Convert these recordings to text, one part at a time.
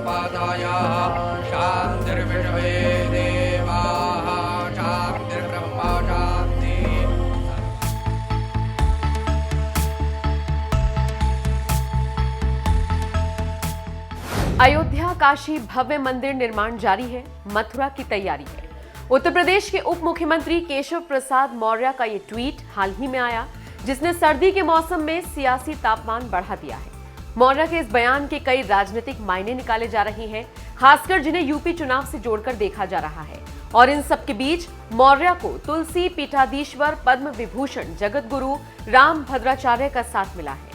मानसपादाय शान्तिर्विश्वे देवाः शान्तिर्ब्रह्म शान्ति। अयोध्या काशी भव्य मंदिर निर्माण जारी है, मथुरा की तैयारी है। उत्तर प्रदेश के उप मुख्यमंत्री केशव प्रसाद मौर्य का ये ट्वीट हाल ही में आया, जिसने सर्दी के मौसम में सियासी तापमान बढ़ा दिया है। मौर्य के इस बयान के कई राजनीतिक मायने निकाले जा रहे हैं, खासकर जिन्हें यूपी चुनाव से जोड़कर देखा जा रहा है। और इन सब के बीच मौर्य को तुलसी पीठाधीश्वर पद्म विभूषण जगत गुरु राम भद्राचार्य का साथ मिला है।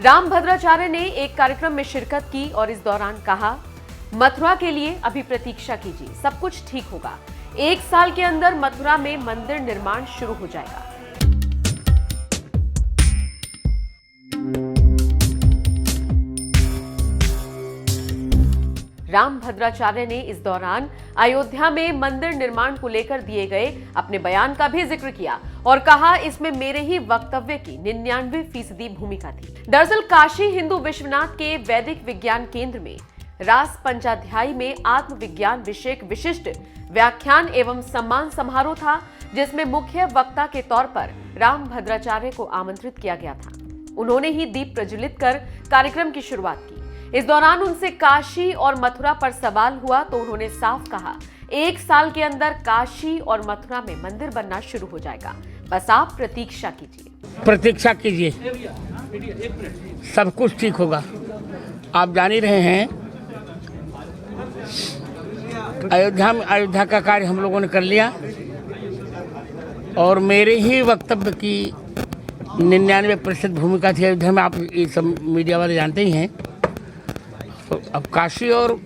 राम भद्राचार्य ने एक कार्यक्रम में शिरकत की और इस दौरान कहा, मथुरा के लिए अभी प्रतीक्षा कीजिए, सब कुछ ठीक होगा। 1 साल के अंदर मथुरा में मंदिर निर्माण शुरू हो जाएगा। राम भद्राचार्य ने इस दौरान अयोध्या में मंदिर निर्माण को लेकर दिए गए अपने बयान का भी जिक्र किया और कहा, इसमें मेरे ही वक्तव्य की 99% भूमिका थी। दरअसल काशी हिंदू विश्वनाथ के वैदिक विज्ञान केंद्र में रास पंचाध्यायी में आत्मविज्ञान विषयक विशिष्ट व्याख्यान एवं सम्मान समारोह था, जिसमें मुख्य वक्ता के तौर पर राम भद्राचार्य को आमंत्रित किया गया था। उन्होंने ही दीप प्रज्वलित कर कार्यक्रम की शुरुआत की। इस दौरान उनसे काशी और मथुरा पर सवाल हुआ तो उन्होंने साफ कहा, 1 साल के अंदर काशी और मथुरा में मंदिर बनना शुरू हो जाएगा, बस आप प्रतीक्षा कीजिए। सब कुछ ठीक होगा। आप जान ही रहे हैं, अयोध्या का कार्य हम लोगों ने कर लिया और मेरे ही वक्तव्य की 99% भूमिका थी अयोध्या में। आप ये सब मीडिया वाले जानते ही हैं। तो अब काशी और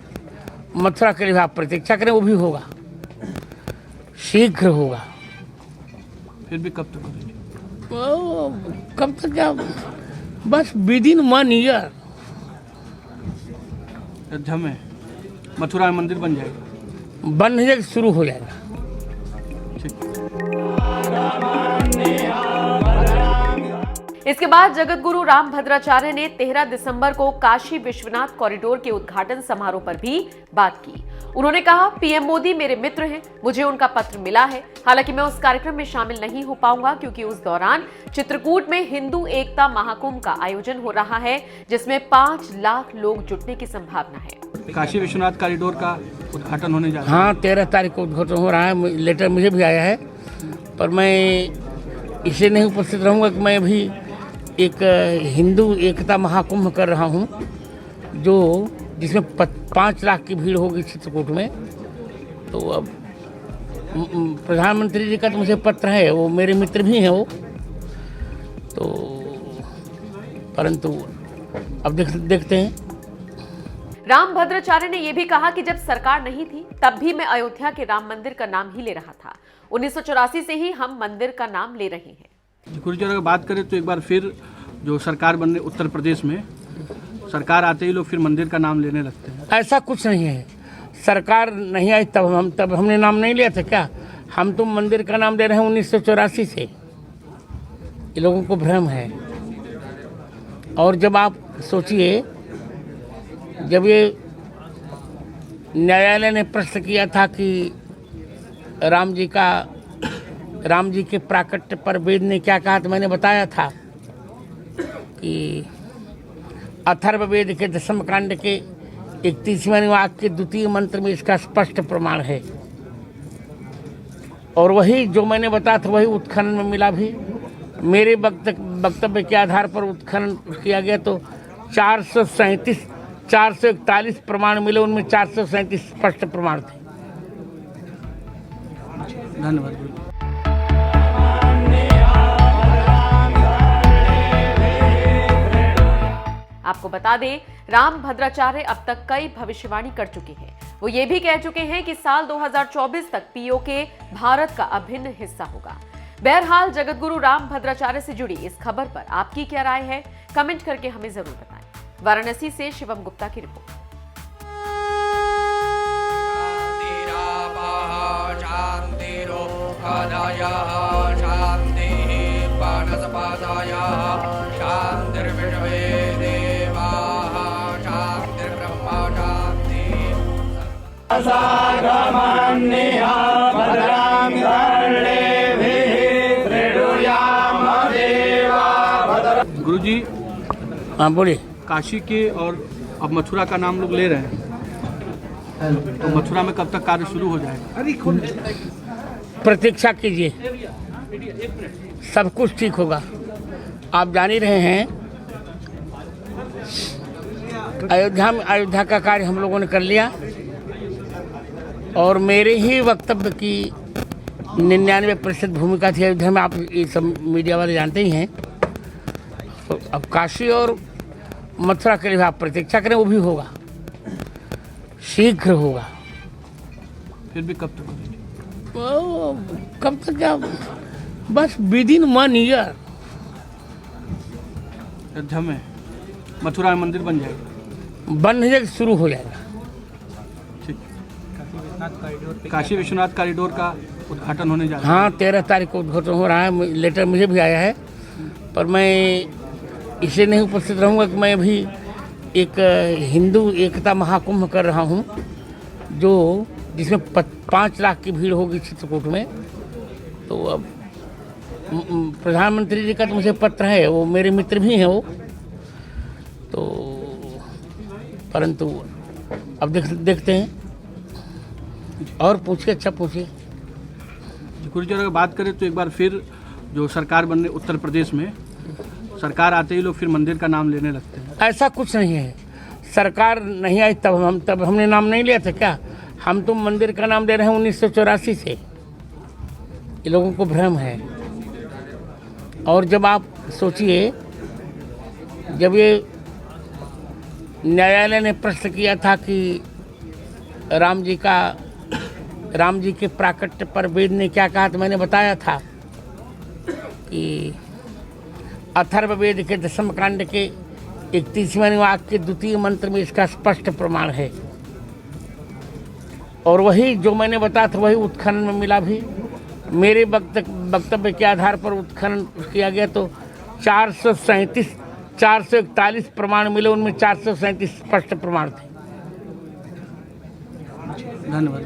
मथुरा के लिए आप प्रतीक्षा करें, वो भी होगा, शीघ्र होगा। फिर भी कब तक होगी? कब तक क्या, बस विदिन 1 ईयर अयोध्या में मथुरा में मंदिर बन जाएगा, बन जाएगा, शुरू हो जाएगा। इसके बाद जगत गुरु राम भद्राचार्य ने 13 दिसंबर को काशी विश्वनाथ कॉरिडोर के उद्घाटन समारोह पर भी बात की। उन्होंने कहा, पीएम मोदी मेरे मित्र हैं, मुझे उनका पत्र मिला है। हालांकि मैं उस कार्यक्रम में शामिल नहीं हो पाऊंगा क्योंकि उस दौरान चित्रकूट में हिंदू एकता महाकुंभ का आयोजन हो रहा है, जिसमें 5 लाख लोग जुटने की संभावना है। काशी विश्वनाथ कॉरिडोर का उद्घाटन होने जा रहा है। हाँ, 13 तारीख को उद्घाटन हो रहा है। लेटर मुझे भी आया है, पर मैं इसे नहीं उपस्थित रहूँगा कि मैं भी एक हिंदू एकता महाकुंभ कर रहा हूँ, जिसमें 5 लाख की भीड़ होगी चित्रकूट में। तो अब प्रधानमंत्री जी का तो मुझे पत्र है, वो मेरे मित्र भी हैं वो, तो परंतु अब देखते हैं। राम भद्राचार्य ने यह भी कहा कि जब सरकार नहीं थी तब भी मैं अयोध्या के राम मंदिर का नाम ही ले रहा था। 1984 से ही हम मंदिर का नाम ले रहे हैं। गुरुजी अगर बात करें तो एक बार फिर जो सरकार बनने उत्तर प्रदेश में सरकार आते ही लोग फिर मंदिर का नाम लेने लगते हैं। ऐसा कुछ नहीं है, सरकार नहीं आई तब हमने नाम नहीं लिया था क्या? हम तो मंदिर का नाम दे रहे हैं 1984 से। ये लोगों को भ्रम है। और जब आप सोचिए, जब ये न्यायालय ने प्रश्न किया था कि राम जी के प्राकट्य पर वेद ने क्या कहा, तो मैंने बताया था कि अथर्ववेद के 10वें कांड के 31वें वाक्य के 2य मंत्र में इसका स्पष्ट प्रमाण है। और वही जो मैंने बताया था वही उत्खनन में मिला भी। मेरे वक्तव्य के आधार पर उत्खनन किया गया तो 441 प्रमाण मिले, उनमें 437 स्पष्ट प्रमाण थे। धन्यवाद। आपको बता दें, राम भद्राचार्य अब तक कई भविष्यवाणी कर चुके हैं। वो ये भी कह चुके हैं कि साल 2024 तक पीओके भारत का अभिन्न हिस्सा होगा। बहरहाल जगत गुरु राम भद्राचार्य से जुड़ी इस खबर पर आपकी क्या राय है, कमेंट करके हमें जरूर बताएं। वाराणसी से शिवम गुप्ता की रिपोर्ट। शांतिर्विश्वे देवाः शांतिर्ब्रह्म शांति। गुरुजी, हाँ बोलिए। काशी के और अब मथुरा का नाम लोग ले रहे हैं, तो मथुरा में कब तक कार्य शुरू हो जाएगा? प्रतीक्षा कीजिए, सब कुछ ठीक होगा। आप जान ही रहे हैं अयोध्या का कार्य हम लोगों ने कर लिया और मेरे ही वक्तव्य की 99% भूमिका थी अयोध्या में। आप ये सब मीडिया वाले जानते ही हैं। तो अब काशी और मथुरा के लिए आप प्रतीक्षा करें, वो भी होगा, शीघ्र होगा। फिर भी कब तक? कब तक क्या, बस विद इन 1 ईयर अयोध्या में मथुरा में मंदिर बन जाएगा। बनने से शुरू हो जाएगा। ठीक। काशी विश्वनाथ कॉरिडोर का उद्घाटन होने जा रहा है। हाँ, 13 तारीख को उद्घाटन हो रहा है। लेटर मुझे भी आया है, पर मैं इसलिए नहीं उपस्थित रहूँगा कि मैं अभी एक हिंदू एकता महाकुंभ कर रहा हूँ, जिसमें 5 लाख की भीड़ होगी चित्रकूट में। तो अब प्रधानमंत्री जी का तो मुझे पत्र है, वो मेरे मित्र भी हैं वो, तो परंतु अब देखते हैं। और पूछिए, अच्छा पूछिए। गुरुजी, अगर बात करें तो एक बार फिर जो सरकार बनने उत्तर प्रदेश में सरकार आते ही लोग फिर मंदिर का नाम लेने लगते हैं। ऐसा कुछ नहीं है। सरकार नहीं आई तब हमने नाम नहीं लिया था क्या? हम तो मंदिर का नाम ले रहे हैं 1984 से। ये लोगों को भ्रम है। और जब आप सोचिए, जब ये न्यायालय ने प्रश्न किया था कि राम जी के प्राकट्य पर वेद ने क्या कहा, तो मैंने बताया था कि अथर्ववेद के 10वें कांड के 31वें वाक्य के 2य मंत्र में इसका स्पष्ट प्रमाण है। और वही जो मैंने बताया था वही उत्खनन में मिला भी। मेरे वक्तव्य के आधार पर उत्खनन किया गया तो 441 प्रमाण मिले, उनमें 437 स्पष्ट प्रमाण थे। धन्यवाद।